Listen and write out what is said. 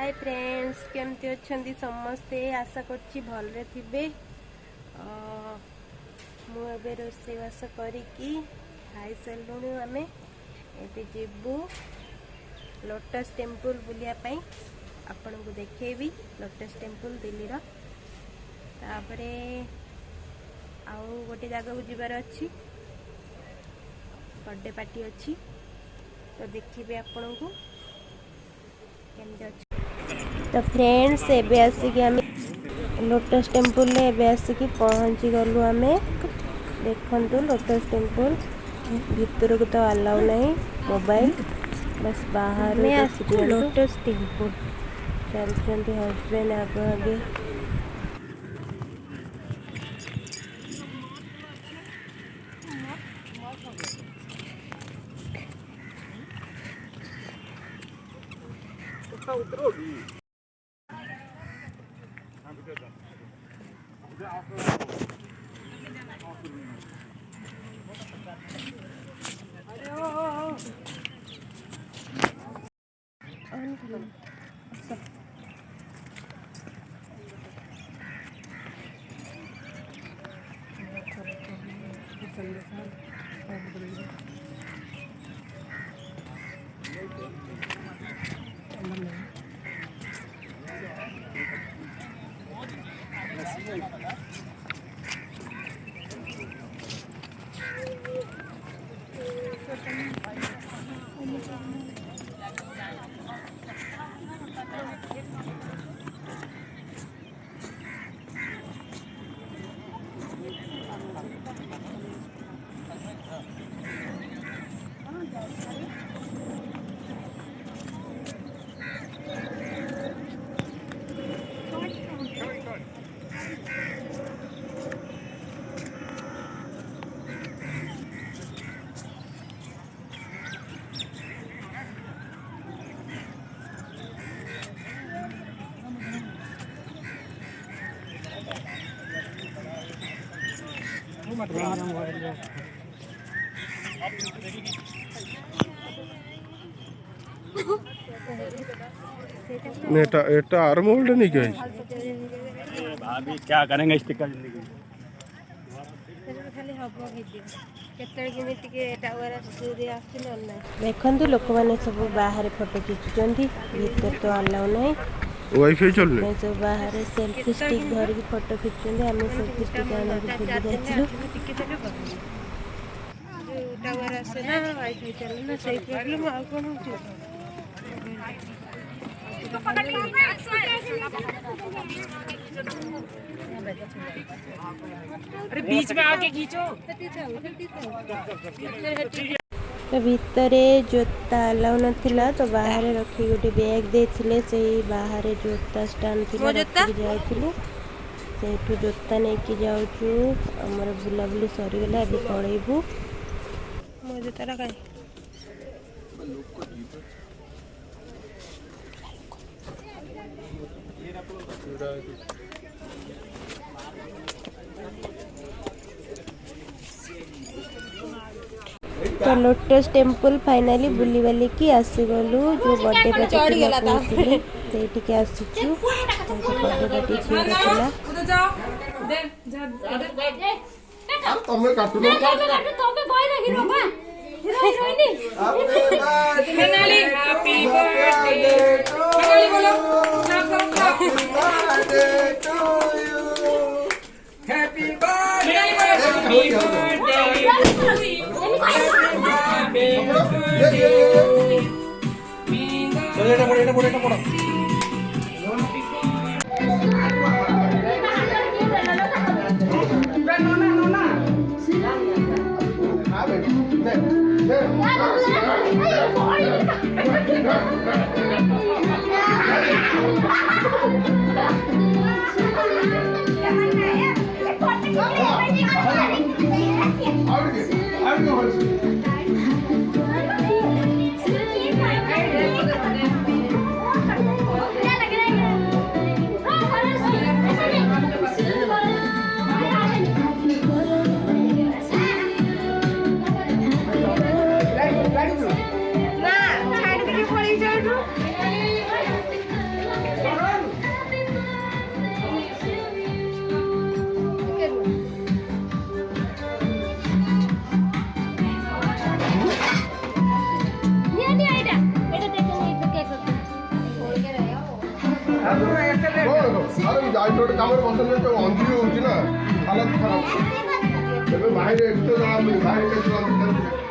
Hi friends केमती अच्छी समस्ते आशा करछि भलरे थिबे। मु एबे रोषेईबास करिकी खाई सारूँ। आम ए जीवु लोटस टेम्पल बुलिया पाई आपण को देखेबी लोटस टेम्पल दिल्ली रो। तापरे आउ गोटे जगह को जीवार अच्छी बर्थडे पार्टी अच्छी तो देखिए आपण को केमती अच्छी। तो फ्रेंड्स एबे आसिक आम लोटस टेम्पल रे एबे आसिक पहुँची गलु। आम देखु लोटस टेम्पल भीतर को तो अलाउ नहीं मोबाइल बस बाहर में आसिक लोटस टेम्पल चलते हस्बैंड आगे आगे। एटा आर्म होल्ड नहीं क्या भाभी क्या करेंगे स्टिकर जिंदगी देखु लोक मैंने सब बाहर फोटो खींचुं भीतर तो अलाउ नहीं वाईफाई चल सब बाहर सेल्फी स्टिक धरिक फोटो खींचुं। आम सेल्फी स्टिक आने बुली जाइलु टावर आसे ना वाईफाई चले ना सही प्रॉब्लम आ कोन अरे बीच में आके खींचो। तो भीतर जोता अलाउ नथिला तो बाहर रखी गोटे बैग देथिले से बाहर जोता स्टैंड थिला जाइथिलु सेठु जोता नहीं कि जाउछु। हमर बुलाबुली सरी गेला अभी पळेबू मो जोता रखाई तो लोटस टेम्पल फाइनाली बुली बाली की आसी गलु। जो बर्थडे पार्टी से के आसीचु बर्थडे पार्टी छिरा तमे काटू ना तोके कोई रखी रोबा हीरोइनी मनाली हैप्पी बर्थडे मनाली बोलो happy birthday to you happy birthday ଗୋଟେ କାମରେ ବସେଇଲେ ଯୋଉ ଅନ୍ଧି ହେଉଛି ନା ହାଲତ ଖରାପ ଏବେ ବାହାରେ ଏତେ ଜଣା ବାହାରେ କେତେ ଜଣା